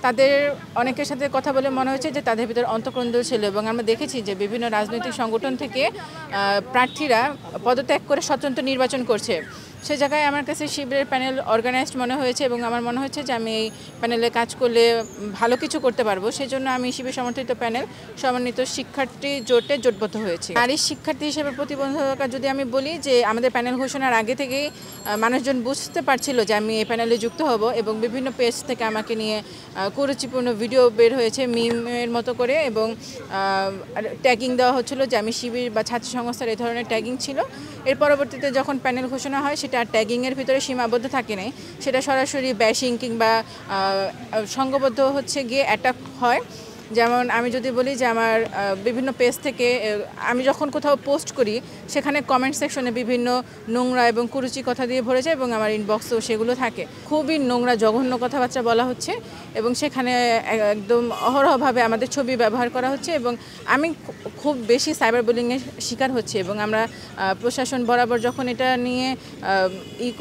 তাদের অনেকের সাথে কথা বলে মনে হয়েছে যে তাদের ভিতরে অন্তর্দ্বন্দ্ব ছিল এবং আমরা দেখেছি যে বিভিন্ন রাজনৈতিক সংগঠন থেকে প্রার্থীরা পদত্যাগ করে স্বতন্ত্র নির্বাচন করছে। সে জায়গায় আমার কাছে শিবিরের প্যানেল অর্গানাইজড মনে হয়েছে এবং আমার মনে হয়েছে যে আমি এই প্যানেলে কাজ করলে ভালো কিছু করতে পারবো। সেজন্য আমি শিবির সমর্থিত প্যানেল সমন্বিত শিক্ষার্থী জোটে জোটবদ্ধ হয়েছি। নারী শিক্ষার্থী হিসেবে প্রতিবন্ধকতা যদি আমি বলি যে আমাদের প্যানেল ঘোষণার আগে থেকেই মানুষজন বুঝতে পারছিল যে আমি এই প্যানেলে যুক্ত হব এবং বিভিন্ন পেজ থেকে আমাকে নিয়ে কুরুচিপূর্ণ ভিডিও বের হয়েছে মিমের মতো করে এবং ট্যাগিং দেওয়া হচ্ছিল যে আমি শিবির বা ছাত্র সংস্থার এই ধরনের ট্যাগিং ছিল। এর পরবর্তীতে যখন প্যানেল ঘোষণা হয় সেটা ট্যাগিংয়ের ভিতরে সীমাবদ্ধ থাকে নাই, সেটা সরাসরি ব্যাশিং কিংবা সংঘবদ্ধ হচ্ছে গিয়ে অ্যাটাক হয়। যেমন আমি যদি বলি যে আমার বিভিন্ন পেজ থেকে আমি যখন কোথাও পোস্ট করি সেখানে কমেন্ট সেকশনে বিভিন্ন নোংরা এবং কুরুচি কথা দিয়ে ভরে যায় এবং আমার ইনবক্সেও সেগুলো থাকে। খুবই নোংরা জঘন্য কথাবার্তা বলা হচ্ছে এবং সেখানে একদম অহরহভাবে আমাদের ছবি ব্যবহার করা হচ্ছে এবং আমি খুব বেশি সাইবার বুলিংয়ের শিকার হচ্ছে এবং আমরা প্রশাসন বরাবর যখন এটা নিয়ে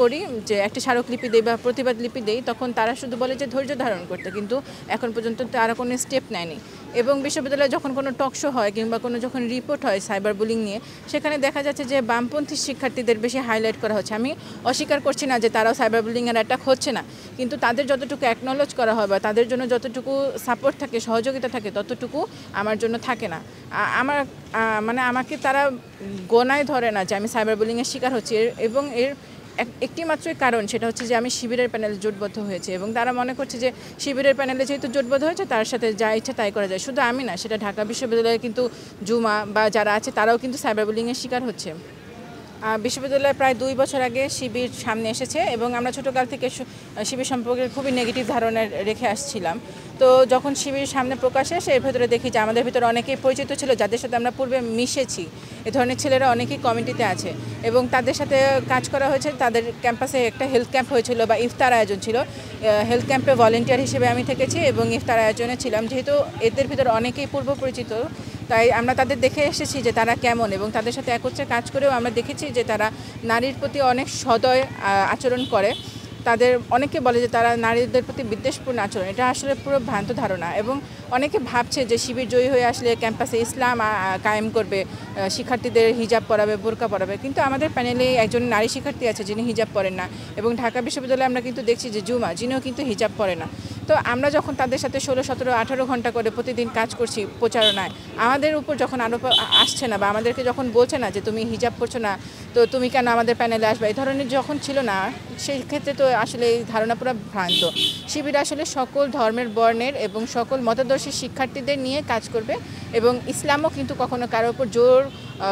করি যে একটা স্মারকলিপি দেই বা প্রতিবাদ লিপি দেই তখন তারা শুধু বলে যে ধৈর্য ধারণ করতে, কিন্তু এখন পর্যন্ত তারা কোনো স্টেপ নেয়নি। এবং বিশ্ববিদ্যালয়ে যখন কোনো টকশো হয় কিংবা কোনো যখন রিপোর্ট হয় সাইবার বুলিং নিয়ে সেখানে দেখা যাচ্ছে যে বামপন্থী শিক্ষার্থীদের বেশি হাইলাইট করা হচ্ছে। আমি অস্বীকার করছি না যে তারাও সাইবার বুলিংয়ের অ্যাটাক হচ্ছে না, কিন্তু তাদের যতটুকু অ্যাকনোলেজ করা হয় বা তাদের জন্য যতটুকু সাপোর্ট থাকে সহযোগিতা থাকে ততটুকু আমার জন্য থাকে না। আমাকে তারা গোনায় ধরে না যে আমি সাইবার বুলিংয়ের শিকার হচ্ছি এবং এর একটি মাত্রই কারণ সেটা হচ্ছে যে আমি শিবিরের প্যানেলে জোটবদ্ধ হয়েছে এবং তারা মনে করছে যে শিবিরের প্যানেলে যেহেতু জোটবদ্ধ হয়েছে তার সাথে যা ইচ্ছা তাই করা যায়। শুধু আমি না, সেটা ঢাকা বিশ্ববিদ্যালয়ে কিন্তু জুমা বা যারা আছে তারাও কিন্তু সাইবার বুলিংয়ের শিকার হচ্ছে। বিশ্ববিদ্যালয়ে প্রায় 2 বছর আগে শিবির সামনে এসেছে এবং আমরা ছোটোকাল থেকে শিবির সম্পর্কে খুবই নেগেটিভ ধারণা রেখে আসছিলাম। তো যখন শিবির সামনে প্রকাশে আসে এর ভেতরে দেখি যে আমাদের ভিতরে অনেকেই পরিচিত ছিল যাদের সাথে আমরা পূর্বে মিশেছি, এ ধরনের ছেলেরা অনেকেই কমিটিতে আছে এবং তাদের সাথে কাজ করা হয়েছে। তাদের ক্যাম্পাসে একটা হেলথ ক্যাম্প হয়েছিল বা ইফতার আয়োজন ছিল, হেলথ ক্যাম্পে ভলেন্টিয়ার হিসেবে আমি থেকেছি এবং ইফতার আয়োজনে ছিলাম। যেহেতু এদের ভিতরে অনেকেই পূর্ব পরিচিত তাই আমরা তাদের দেখে এসেছি যে তারা কেমন এবং তাদের সাথে একত্রে কাজ করেও আমরা দেখেছি যে তারা নারীর প্রতি অনেক সদয় আচরণ করে। তাদের অনেকে বলে যে তারা নারীদের প্রতি বিদ্বেষপূর্ণ আচরণ, এটা আসলে পুরো ভ্রান্ত ধারণা এবং অনেকে ভাবছে যে শিবির জয়ী হয়ে আসলে ক্যাম্পাসে ইসলাম কায়েম করবে, শিক্ষার্থীদের হিজাব পরাবে, বোরকা পরাবে, কিন্তু আমাদের প্যানেলে একজন নারী শিক্ষার্থী আছে যিনি হিজাব পরেন না এবং ঢাকা বিশ্ববিদ্যালয়ে আমরা কিন্তু দেখছি যে জুমা যিনিও কিন্তু হিজাব পরে না। তো আমরা যখন তাদের সাথে 16, 17, 18 ঘন্টা করে প্রতিদিন কাজ করছি প্রচারণায়, আমাদের উপর যখন আরোপ আসছে না বা আমাদেরকে যখন বলছে না যে তুমি হিজাব পরছো না তো তুমি কেন আমাদের প্যানেলে আসবে, এই ধরনের যখন ছিল না সেই ক্ষেত্রে তো আসলে এই ধারণা পুরো ভ্রান্ত। শিবির আসলে সকল ধর্মের বর্ণের এবং সকল মতাদর্শী শিক্ষার্থীদের নিয়ে কাজ করবে এবং ইসলামও কিন্তু কখনো কারোর উপর জোর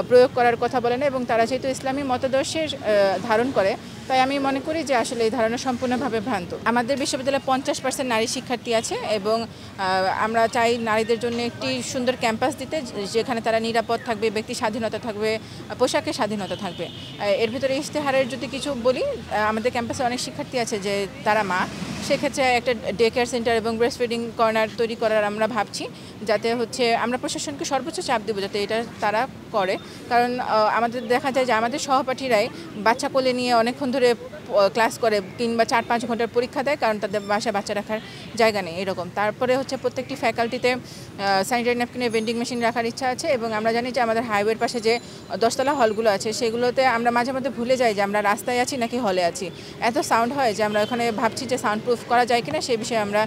প্রয়োগ করার কথা বলে না এবং তারা যেহেতু ইসলামী মতাদর্শের ধারণ করে তাই আমি মনে করি যে আসলে এই ধারণা সম্পূর্ণভাবে ভ্রান্ত। আমাদের বিশ্ববিদ্যালয়ে 50% নারী শিক্ষার্থী আছে এবং আমরা চাই নারীদের জন্য একটি সুন্দর ক্যাম্পাস দিতে যেখানে তারা নিরাপদ থাকবে, ব্যক্তি স্বাধীনতা থাকবে, পোশাকের স্বাধীনতা থাকবে। এর ভিতরে ইশতেহারের যদি কিছু বলি, আমাদের ক্যাম্পাসে অনেক শিক্ষার্থী আছে যে তারা মা, সেক্ষেত্রে একটা ডে কেয়ার সেন্টার এবং ব্রেস্ট ফিডিং কর্নার তৈরি করার আমরা ভাবছি, যাতে হচ্ছে আমরা প্রশাসনকে সর্বোচ্চ চাপ দেবো যাতে এটা তারা করে। কারণ আমাদের দেখা যায় যে আমাদের সহপাঠীরাই বাচ্চা কোলে নিয়ে অনেকক্ষণ ধরে ক্লাস করে কিংবা 4-5 ঘন্টার পরীক্ষা দেয় কারণ তাদের বাসায় বাচ্চা রাখার জায়গা নেই এরকম। তারপরে হচ্ছে প্রত্যেকটি ফ্যাকাল্টিতে স্যানিটারি ন্যাপকিনের ভেন্ডিং মেশিন রাখার ইচ্ছা আছে এবং আমরা জানি যে আমাদের হাইওয়ের পাশে যে 10তলা হলগুলো আছে সেগুলোতে আমরা মাঝে মধ্যে ভুলে যাই যে আমরা রাস্তায় আছি নাকি হলে আছি। এত সাউন্ড হয় যে আমরা ওখানে ভাবছি যে সাউন্ড প্রুফ করা যায় কিনা সেই বিষয়ে আমরা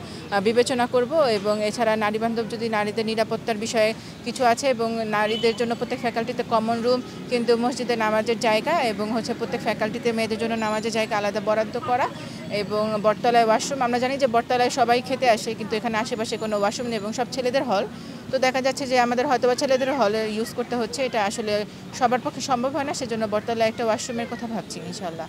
বিবেচনা করব এবং এছাড়া নারী বান্ধব যদি নারীদের নিরাপত্তার বিষয়ে কিছু আছে এবং নারীদের জন্য প্রত্যেক ফ্যাকাল্টিতে কমন রুম, কিন্তু মসজিদে নামাজের জায়গা এবং হচ্ছে প্রত্যেক ফ্যাকাল্টিতে মেয়েদের জন্য নামাজের জায়গা আলাদা বরাদ্দ করা এবং বটতলায় ওয়াশরুম। আমরা জানি যে বটতলায় সবাই খেতে আসে কিন্তু এখানে আশেপাশে কোনো ওয়াশরুম নেই এবং সব ছেলেদের হল, তো দেখা যাচ্ছে যে আমাদের হয়তোবা ছেলেদের হলে ইউজ করতে হচ্ছে, এটা আসলে সবার পক্ষে সম্ভব হয় না, সেজন্য বটতলায় একটা ওয়াশরুমের কথা ভাবছি ইনশাআল্লাহ।